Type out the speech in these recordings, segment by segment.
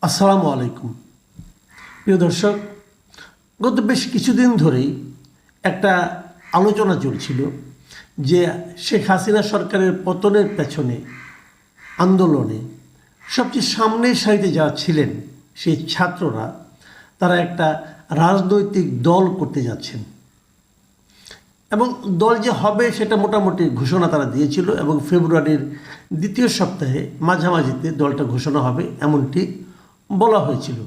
আসসালামু আলাইকুম। প্রিয় দর্শক, গত বেশ কিছুদিন ধরেই একটা আলোচনা চলছিল যে শেখ হাসিনা সরকারের পতনের পেছনে আন্দোলনে সবচেয়ে সামনের সারিতে যারা ছিলেন সেই ছাত্ররা তারা একটা রাজনৈতিক দল করতে যাচ্ছেন এবং দল যে হবে সেটা মোটামুটি ঘোষণা তারা দিয়েছিল এবং ফেব্রুয়ারির দ্বিতীয় সপ্তাহে মাঝামাঝিতে দলটা ঘোষণা হবে এমনটি বলা হয়েছিল।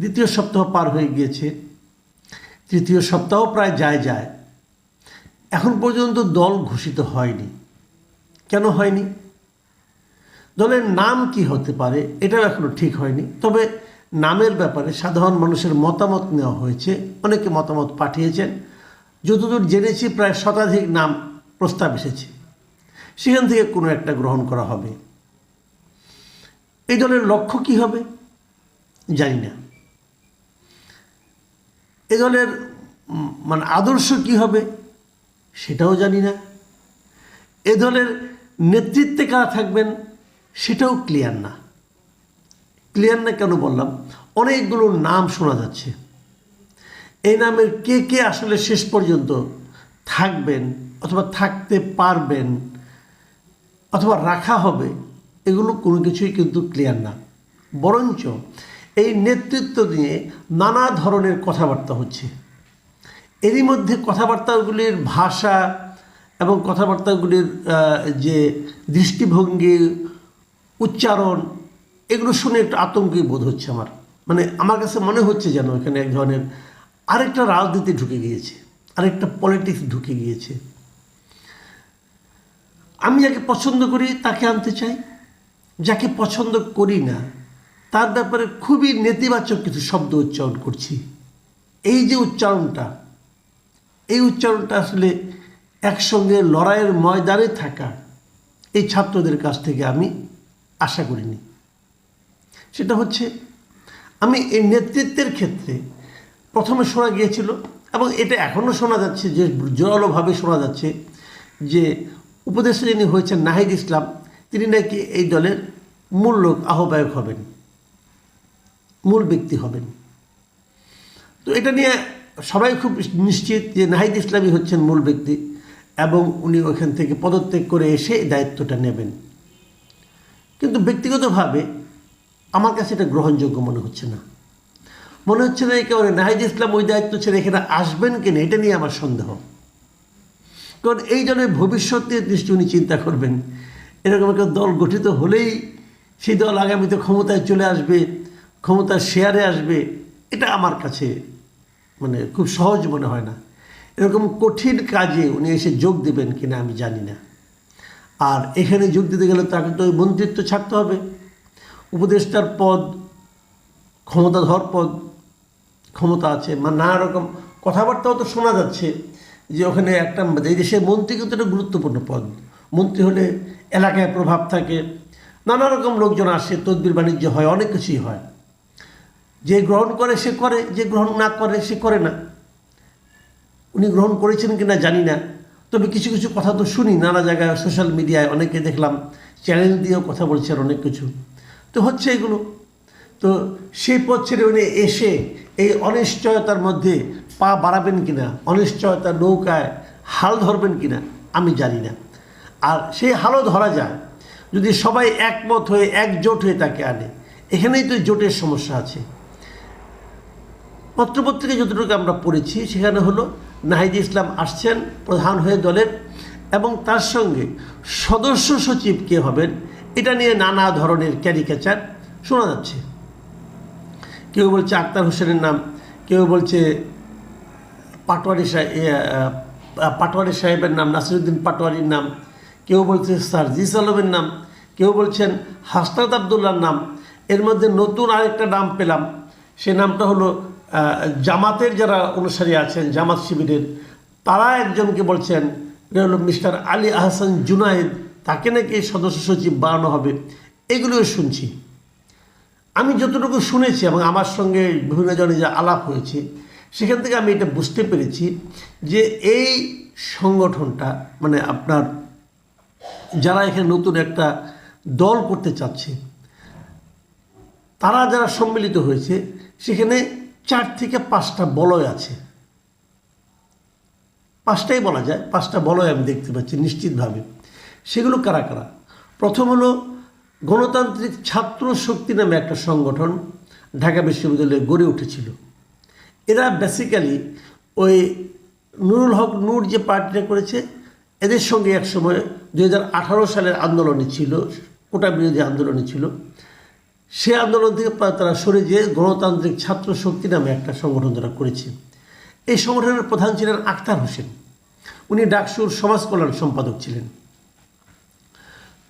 দ্বিতীয় সপ্তাহ পার হয়ে গিয়েছে, তৃতীয় সপ্তাহ প্রায় যায়। এখন পর্যন্ত দল ঘোষিত হয়নি। কেন হয়নি? দলের নাম কি হতে পারে এটাও এখনও ঠিক হয়নি। তবে নামের ব্যাপারে সাধারণ মানুষের মতামত নেওয়া হয়েছে, অনেকে মতামত পাঠিয়েছেন। যতদূর জেনেছি প্রায় শতাধিক নাম প্রস্তাব এসেছে, সেখান থেকে কোনো একটা গ্রহণ করা হবে। এই দলের লক্ষ্য কি হবে জানি না। এ দলের আদর্শ কি হবে সেটাও জানি না। এ দলের নেতৃত্বে কারা থাকবেন সেটাও ক্লিয়ার না। কেন বললাম, অনেকগুলো নাম শোনা যাচ্ছে। এই নামের কে কে আসলে শেষ পর্যন্ত থাকবেন অথবা থাকতে পারবেন অথবা রাখা হবে, এগুলো কোনো কিছুই কিন্তু ক্লিয়ার না। বরঞ্চ এই নেতৃত্ব নিয়ে নানা ধরনের কথাবার্তা হচ্ছে। এরই মধ্যে কথাবার্তাগুলির ভাষা এবং কথাবার্তাগুলির যে দৃষ্টিভঙ্গি, উচ্চারণ, এগুলো শুনে একটু আতঙ্কই বোধ হচ্ছে আমার কাছে মনে হচ্ছে যেন এখানে এক ধরনের আরেকটা রাজনীতি ঢুকে গিয়েছে, আরেকটা পলিটিক্স ঢুকে গিয়েছে। আমি যাকে পছন্দ করি তাকে আনতে চাই, যাকে পছন্দ করি না তার ব্যাপারে খুবই নেতিবাচক কিছু শব্দ উচ্চারণ করছি। এই যে উচ্চারণটা, এই উচ্চারণটা আসলে একসঙ্গে লড়াইয়ের ময়দানে থাকা এই ছাত্রদের কাছ থেকে আমি আশা করিনি। সেটা হচ্ছে, আমি এই নেতৃত্বের ক্ষেত্রে প্রথমে শোনা গিয়েছিল এবং এটা এখনও শোনা যাচ্ছে, যে জোরালোভাবে শোনা যাচ্ছে যে উপদেষ্টা যিনি হয়েছেন নাহিদ ইসলাম, তিনি নাকি এই দলের মূল লোক, আহ্বায়ক হবেন, মূল ব্যক্তি হবেন। তো এটা নিয়ে সবাই খুব নিশ্চিত যে নাহিদ ইসলামই হচ্ছেন মূল ব্যক্তি এবং উনি ওখান থেকে পদত্যাগ করে এসে দায়িত্বটা নেবেন। কিন্তু ব্যক্তিগতভাবে আমার কাছে এটা গ্রহণযোগ্য মনে হচ্ছে না। মনে হচ্ছে না একেবারে নাহিদ ইসলাম ওই দায়িত্ব ছেড়ে এখানে আসবেন কিনা, এটা নিয়ে আমার সন্দেহ। কারণ এই দলের ভবিষ্যতের দৃষ্টি উনি চিন্তা করবেন। এরকম একটা দল গঠিত হলেই সেই দল আগামীতে ক্ষমতায় চলে আসবে, ক্ষমতার শেয়ারে আসবে, এটা আমার কাছে খুব সহজ মনে হয় না। এরকম কঠিন কাজে উনি এসে যোগ দেবেন কিনা আমি জানি না। আর এখানে যোগ দিতে গেলে তাকে তো ওই মন্ত্রিত্ব ছাড়তে হবে। উপদেষ্টার পদ ক্ষমতাধর পদ, ক্ষমতা আছে, নানা রকম কথাবার্তাও তো শোনা যাচ্ছে যে ওখানে একটা, এই দেশের মন্ত্রী কিন্তু একটা গুরুত্বপূর্ণ পদ। মন্ত্রী হলে এলাকায় প্রভাব থাকে, নানা রকম লোকজন আসে, তদবির বাণিজ্য হয়, অনেক কিছুই হয়। যে গ্রহণ করে সে করে, যে গ্রহণ না করে সে করে না। উনি গ্রহণ করেছেন কিনা জানি না, তবে কিছু কিছু কথা তো শুনি নানা জায়গায়, সোশ্যাল মিডিয়ায় অনেকে দেখলাম চ্যানেল দিয়েও কথা বলছেন অনেক কিছু। তো হচ্ছে এগুলো। তো সেই পথ ছেড়ে উনি এসে এই অনিশ্চয়তার মধ্যে পা বাড়াবেন কিনা, অনিশ্চয়তার নৌকায় হাল ধরবেন কিনা আমি জানি না। আর সেই হালও ধরা যায় যদি সবাই একমত হয়ে একজোট হয়ে তাকে আনে। এখানেই তো জোটের সমস্যা আছে। পত্রপত্রিকায় যতটুকু আমরা পড়েছি সেখানে হলো নাহিদ ইসলাম আসছেন প্রধান হয়ে দলের, এবং তার সঙ্গে সদস্য সচিব কে হবেন এটা নিয়ে নানা ধরনের ক্যারিকেচার শোনা যাচ্ছে। কেউ বলছে আক্তার হোসেনের নাম, কেউ বলছে পাটোয়ারি সাহেবের নাম, নাসিরুদ্দিন পাটোয়ারির নাম, কেউ বলছে সার্জিস আলমের নাম, কেউ বলছেন হাসনাত আবদুল্লাহর নাম। এর মধ্যে নতুন আরেকটা নাম পেলাম, সে নামটা হলো জামাতের যারা অনুসারী আছেন, জামাত শিবিরের, তারা একজনকে বলছেন, এটা হলো মিস্টার আলী আহসান জুনায়েদ, তাকে নাকি সদস্য সচিব বানানো হবে। এগুলোও শুনছি। আমি যতটুকু শুনেছি এবং আমার সঙ্গে বিভিন্ন জনে যা আলাপ হয়েছে সেখান থেকে আমি এটা বুঝতে পেরেছি যে এই সংগঠনটা আপনার যারা এখানে নতুন একটা দল করতে চাচ্ছে, তারা যারা সম্মিলিত হয়েছে সেখানে 4 থেকে 5টা বলয় আছে, 5টাই বলা যায়, 5টা বলয় আমি দেখতে পাচ্ছি নিশ্চিতভাবে। সেগুলো কারা কারা? প্রথম হলো গণতান্ত্রিক ছাত্র শক্তি নামে একটা সংগঠন ঢাকা বিশ্ববিদ্যালয়ে গড়ে উঠেছিল। এরা বেসিক্যালি ওই নুরুল হক নূর যে পার্টিটা করেছে এদের সঙ্গে একসময় 2018 সালের আন্দোলনে ছিল, কোটা বিরোধী আন্দোলনে ছিল। সে আন্দোলন থেকে তারা সরে যেয়ে গণতান্ত্রিক ছাত্র শক্তি নামে একটা সংগঠন তারা করেছে। এই সংগঠনের প্রধান ছিলেন আখতার হোসেন, উনি ডাকসুর সমাজ কল্যাণ সম্পাদক ছিলেন,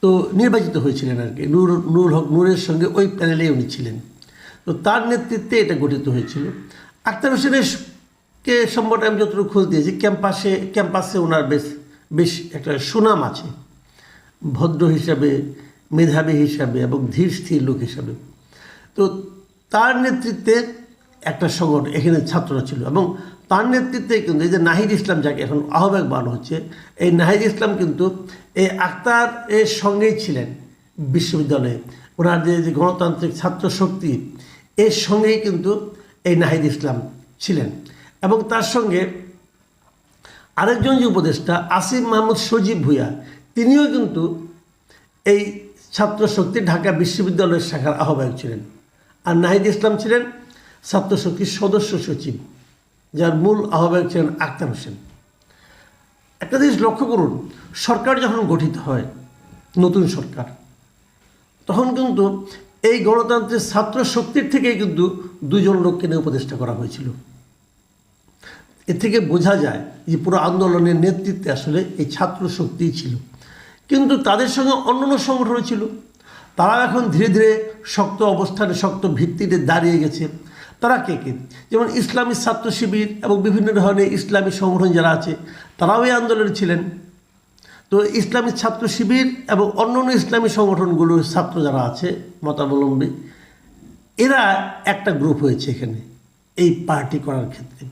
তো নির্বাচিত হয়েছিলেন আর কি। নুরুল হক নূরের সঙ্গে ওই প্যানেলে উনি ছিলেন, তো তার নেতৃত্বে এটা গঠিত হয়েছিল। আখতার হোসেনের কে সম্পর্কে আমি যতটুকু খোঁজ দিয়েছি, ক্যাম্পাসে ওনার বেশ একটা সুনাম আছে, ভদ্র হিসাবে, মেধাবী হিসাবে এবং ধীর স্থির লোক হিসাবে। তো তার নেতৃত্বে একটা সংগঠন এখানে ছাত্ররা ছিল, এবং তার নেতৃত্বে কিন্তু এই যে নাহিদ ইসলাম যাকে এখন আহ্বায়ক বানানো হচ্ছে, এই নাহিদ ইসলাম কিন্তু এই আখতার এর সঙ্গেই ছিলেন বিশ্ববিদ্যালয়ে। ওনার যে গণতান্ত্রিক ছাত্র শক্তি এর সঙ্গেই কিন্তু এই নাহিদ ইসলাম ছিলেন, এবং তার সঙ্গে আরেকজন যে উপদেষ্টা আসিফ মাহমুদ সজীব ভূঁইয়া, তিনিও কিন্তু এই ছাত্র শক্তি ঢাকা বিশ্ববিদ্যালয়ের শাখার আহ্বায়ক ছিলেন। আর নাহিদ ইসলাম ছিলেন ছাত্র শক্তির সদস্য সচিব, যার মূল আহ্বায়ক ছিলেন আখতার হোসেন। একটা জিনিস লক্ষ্য করুন, সরকার যখন গঠিত হয়, নতুন সরকার, তখন কিন্তু এই গণতান্ত্রিক ছাত্র শক্তির থেকেই কিন্তু 2 জন লোককে নিয়ে উপদেষ্টা করা হয়েছিল। এ থেকে বোঝা যায় যে পুরো আন্দোলনের নেতৃত্বে আসলে এই ছাত্র শক্তিই ছিল। কিন্তু তাদের সঙ্গে অন্যান্য সংগঠন ছিল, তারা এখন ধীরে ধীরে শক্ত অবস্থানে, শক্ত ভিত্তিতে দাঁড়িয়ে গেছে। তারা কে কে? যেমন ইসলামী ছাত্র শিবির এবং বিভিন্ন ধরনের ইসলামী সংগঠন যারা আছে তারাও এই আন্দোলনে ছিলেন। তো ইসলামী ছাত্র শিবির এবং অন্যান্য ইসলামী সংগঠনগুলোর ছাত্র যারা আছে মতাবলম্বী, এরা একটা গ্রুপ হয়েছে এখানে এই পার্টি করার ক্ষেত্রে।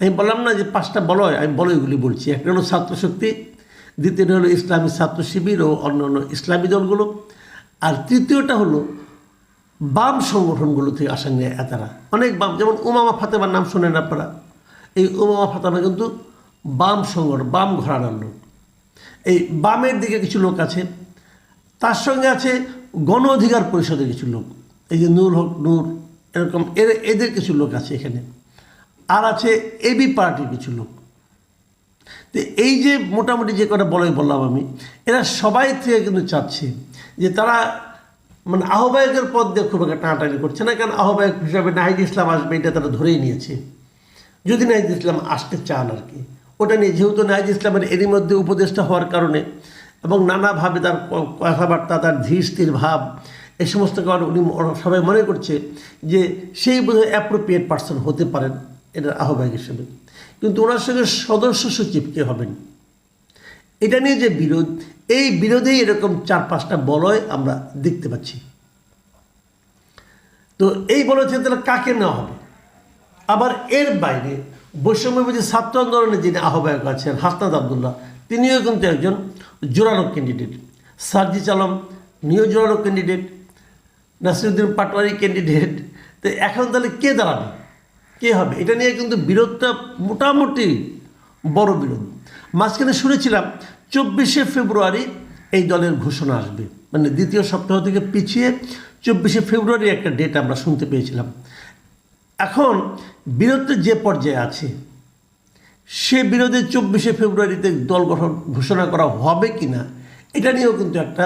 আমি বললাম না যে 5টা বলয়, আমি বলয়গুলি বলছি। একটা হলো ছাত্র শক্তি, দ্বিতীয়টা হলো ইসলামী ছাত্র শিবির ও অন্যান্য ইসলামী দলগুলো, আর তৃতীয়টা হলো বাম সংগঠনগুলো থেকে আসা নিয়ে এতারা অনেক বাম, যেমন উমামা ফাতেমার নাম শোনেন আপনারা। এই উমামা ফাতেমা কিন্তু বাম সংগঠন, বাম ঘরানার লোক। এই বামের দিকে কিছু লোক আছে, তার সঙ্গে আছে গণ অধিকার পরিষদের কিছু লোক, এই যে নুরুল হক নূর, এরকম এদের কিছু লোক আছে এখানে, আর আছে এবি পার্টির কিছু লোক। তো এই যে মোটামুটি যে কটা বললাম আমি, এরা সবাই থেকে কিন্তু চাচ্ছে যে তারা মানে আহ্বায়কের পদ দিয়ে খুব একটা টানাটানি করছে না, কারণ আহ্বায়ক হিসাবে নাহিদ ইসলাম আসবে এটা তারা ধরেই নিয়েছে, যদি নাহিদ ইসলাম আসতে চান আর কি। ওটা নিয়ে যেহেতু নাহিদ ইসলামের এরই মধ্যে উপদেষ্টা হওয়ার কারণে এবং নানাভাবে তার কথাবার্তা, তার ধীর স্থির ভাব, এই সমস্ত কারণে উনি সবাই মনে করছে যে সেই বোধহয় অ্যাপ্রোপ্রিয়েট পার্সন হতে পারেন এটার আহ্বায়ক হিসেবে। কিন্তু ওনার সঙ্গে সদস্য সচিব কে হবেন, এটা নিয়ে যে বিরোধ, এই বিরোধেই এরকম 4-5টা বলয় আমরা দেখতে পাচ্ছি। তো এই বলয় থেকে তাহলে কাকে নেওয়া হবে? আবার এর বাইরে বৈষম্যবিরোধী ছাত্র আন্দোলনে যিনি আহ্বায়ক আছেন হাসনাত আবদুল্লাহ, তিনিও কিন্তু একজন জোরালো ক্যান্ডিডেট। সার্জিস আলম নিও জোরালো ক্যান্ডিডেট, নাসিরুদ্দিন পাটোয়ারি ক্যান্ডিডেট। তো এখন তাহলে কে দাঁড়াবে, কে হবে? এটা নিয়ে কিন্তু বিরোধটা মোটামুটি বড় বিরোধ। মাঝখানে শুনেছিলাম 24শে ফেব্রুয়ারি এই দলের ঘোষণা আসবে, মানে দ্বিতীয় সপ্তাহ থেকে পিছিয়ে 24শে ফেব্রুয়ারি একটা ডেট আমরা শুনতে পেয়েছিলাম। এখন বিরোধটা যে পর্যায়ে আছে, সে বিরোধে 24শে ফেব্রুয়ারিতে দল গঠন ঘোষণা করা হবে কি না, এটা নিয়েও কিন্তু একটা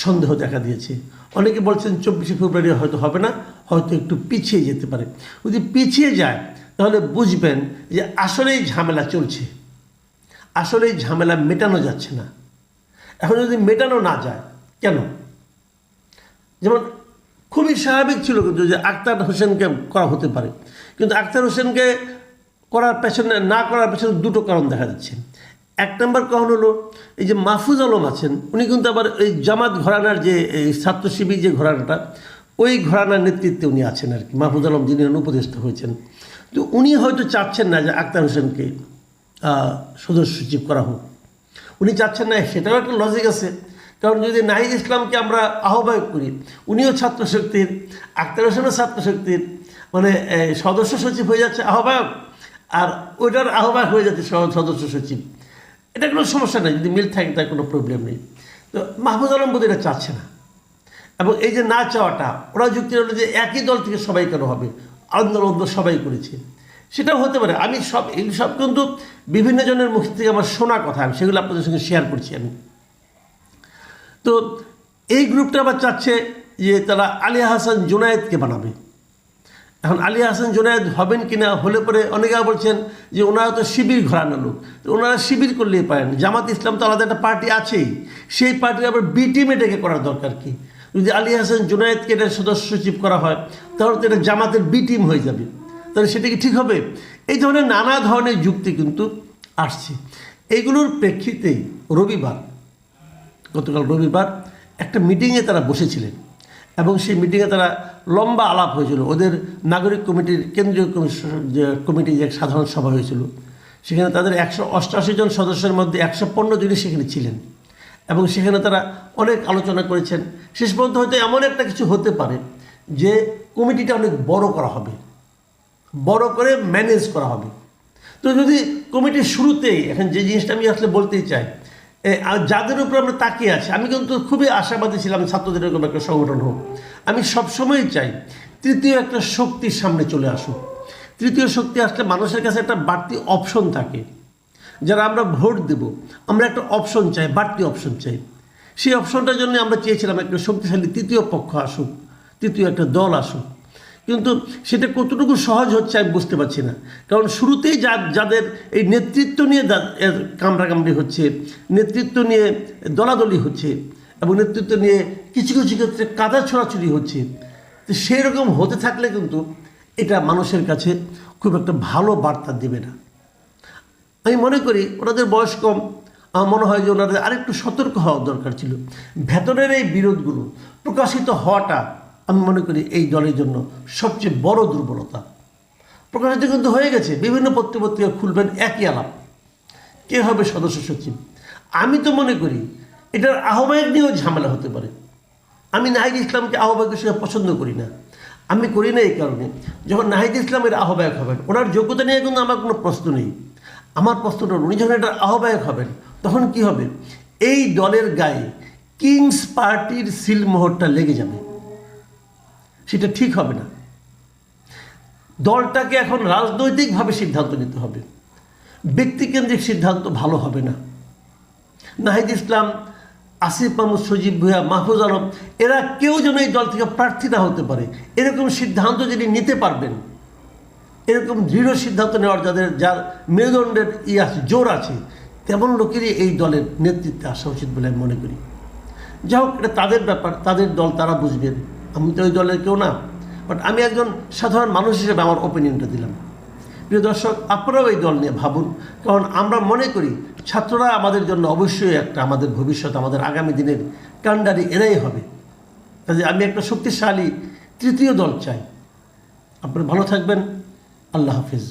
সন্দেহ দেখা দিয়েছে। অনেকে বলছেন 24শে ফেব্রুয়ারি হয়তো হবে না, হয়তো একটু পিছিয়ে যেতে পারে। যদি পিছিয়ে যায় তাহলে বুঝবেন যে আসলেই ঝামেলা চলছে, আসলেই ঝামেলা মেটানো যাচ্ছে না। এখন যদি মেটানো না যায় কেন? যেমন খুবই স্বাভাবিক ছিল কিন্তু যে আখতার হোসেনকে করা হতে পারে, কিন্তু আখতার হোসেনকে করার পেছনে না করার পেছনে 2টো কারণ দেখা যাচ্ছে। 1 নম্বর কারণ হলো এই যে মাহফুজ আলম আছেন, উনি কিন্তু আবার এই জামাত ঘরানার যে এই ছাত্র শিবির যে ঘরানাটা, ওই ঘরানার নেতৃত্বে উনি আছেন আর কি। মাহফুজ আলম যিনি উপদেষ্টা হয়েছেন, তো উনি হয়তো চাচ্ছেন না যে আখতার হোসেনকে সদস্য সচিব করা হোক, উনি চাচ্ছেন না। সেটাও একটা লজিক আছে কারণ যদি নাহিদ ইসলামকে আমরা আহ্বায়ক করি, উনিও ছাত্র শক্তির, আখতার হোসেনও ছাত্র শক্তির, মানে সদস্য সচিব হয়ে যাচ্ছে আহ্বায়ক, আর ওইটার আহ্বায়ক হয়ে যাচ্ছে সদস্য সচিব। এটা কোনো সমস্যা নেই, যদি মিল থাকে তার কোনো প্রবলেম নেই। তো মাহফুজ আলম বোধ এটা চাচ্ছে না। এবং এই যে না চাওয়াটা, ওরা যুক্তি হলো যে একই দল থেকে সবাই কেন হবে, আন্দোলন সবাই করেছে, সেটাও হতে পারে। আমি এই সব কিন্তু বিভিন্ন জনের মুখ থেকে আমার শোনা কথা, আমি সেগুলো আপনাদের সঙ্গে শেয়ার করছি আমি। তো এই গ্রুপটা আবার চাচ্ছে যে তারা আলী হাসান জুনায়েদকে বানাবে। এখন আলী হাসান জুনায়েদ হবেন কিনা, হলে পরে অনেকে বলছেন যে ওনারা তো শিবির ঘরানো লোক, তো ওনারা শিবির করলেই পারেন। জামাত ইসলাম তো আলাদা একটা পার্টি আছেই, সেই পার্টির আবার বি টিমে ডেকে করার দরকার কি? যদি আলী হাসান জুনায়েদকে এটা সদস্য সচিব করা হয়, তাহলে তো এটা জামাতের বি টিম হয়ে যাবে, তাহলে সেটা কি ঠিক হবে? এই ধরনের নানা ধরনের যুক্তি কিন্তু আসছে। এইগুলোর প্রেক্ষিতেই গতকাল রবিবার একটা মিটিংয়ে তারা বসেছিলেন, এবং সেই মিটিংয়ে তারা লম্বা আলাপ হয়েছিল। ওদের নাগরিক কমিটির কেন্দ্রীয় কমিটি যে সাধারণ সভা হয়েছিল, সেখানে তাদের 188 জন সদস্যের মধ্যে 115 জনই সেখানে ছিলেন, এবং সেখানে তারা অনেক আলোচনা করেছেন। শেষ পর্যন্ত হয়তো এমন একটা কিছু হতে পারে যে কমিটিটা অনেক বড় করা হবে, বড় করে ম্যানেজ করা হবে। তো যদি কমিটির শুরুতেই, এখন যে জিনিসটা আমি আসলে বলতেই চাই, যাদের উপর আমরা তাকিয়ে আছি, আমি কিন্তু খুবই আশাবাদী ছিলাম ছাত্রদের এরকম একটা সংগঠন হোক। আমি সবসময় চাই তৃতীয় একটা শক্তির সামনে চলে আসুক। তৃতীয় শক্তি আসলে মানুষের কাছে একটা বাড়তি অপশন থাকে, যারা আমরা ভোট দেব, আমরা একটা অপশন চাই, বাড়তি অপশন চাই। সেই অপশনটার জন্য আমরা চেয়েছিলাম একটা শক্তিশালী তৃতীয় পক্ষ আসুক, তৃতীয় একটা দল আসুক। কিন্তু সেটা কতটুকু সহজ হচ্ছে আমি বুঝতে পারছি না। কারণ শুরুতেই যাদের এই নেতৃত্ব নিয়ে কামড়াকামড়ি হচ্ছে, নেতৃত্ব নিয়ে দলাদলি হচ্ছে, এবং নেতৃত্ব নিয়ে কিছু কিছু ক্ষেত্রে কাদা ছড়াছড়ি হচ্ছে, তো সেই রকম হতে থাকলে কিন্তু এটা মানুষের কাছে খুব একটা ভালো বার্তা দেবে না। আমি মনে করি ওনাদের বয়স কম, আমার মনে হয় যে ওনাদের আরেকটু সতর্ক হওয়া দরকার ছিল। ভেতরের এই বিরোধগুলো প্রকাশিত হওয়াটা আমি মনে করি এই দলের জন্য সবচেয়ে বড় দুর্বলতা। প্রকাশিত কিন্তু হয়ে গেছে, বিভিন্ন পত্রিকা খুলবেন একই আলাপ, কে হবে সদস্য সচিব। আমি তো মনে করি এটার আহ্বায়ক নিয়েও ঝামেলা হতে পারে। আমি নাহিদ ইসলামকে আহ্বায়ক হিসেবে পছন্দ করি না। আমি করি না এই কারণে, যখন নাহিদ ইসলামের আহ্বায়ক হবেন, ওনার যোগ্যতা নিয়ে কিন্তু আমার কোনো প্রশ্ন নেই। আমার প্রশ্নটা, উনি যখন এটার আহ্বায়ক হবেন, তখন কি হবে? এই দলের গায়ে কিংস পার্টির সিলমোহরটা লেগে যাবে, সেটা ঠিক হবে না। দলটাকে এখন রাজনৈতিকভাবে সিদ্ধান্ত নিতে হবে, ব্যক্তিকেন্দ্রিক সিদ্ধান্ত ভালো হবে না। নাহিদ ইসলাম, আসিফ মাহমুদ, সজীব ভুঁইয়া, মাহফুজ আলম, এরা কেউ যেন এই দল থেকে প্রার্থী না হতে পারে, এরকম সিদ্ধান্ত যিনি নিতে পারবেন, এরকম দৃঢ় সিদ্ধান্ত নেওয়ার যার মেরুদণ্ডের জোর আছে, তেমন লোকেরই এই দলের নেতৃত্বে আসা উচিত বলে আমি মনে করি। যাই হোক, এটা তাদের ব্যাপার, তাদের দল, তারা বুঝবেন। আমি তো ওই দলের কেউ না, বাট আমি একজন সাধারণ মানুষ হিসেবে আমার ওপিনিয়নটা দিলাম। প্রিয় দর্শক, আপনারাও এই দল নিয়ে ভাবুন, কারণ আমরা মনে করি ছাত্ররা আমাদের জন্য অবশ্যই একটা, আমাদের ভবিষ্যৎ, আমাদের আগামী দিনের কাণ্ডারি এরাই হবে। কাজে আমি একটা শক্তিশালী তৃতীয় দল চাই। আপনারা ভালো থাকবেন। আল্লাহ হাফিজ।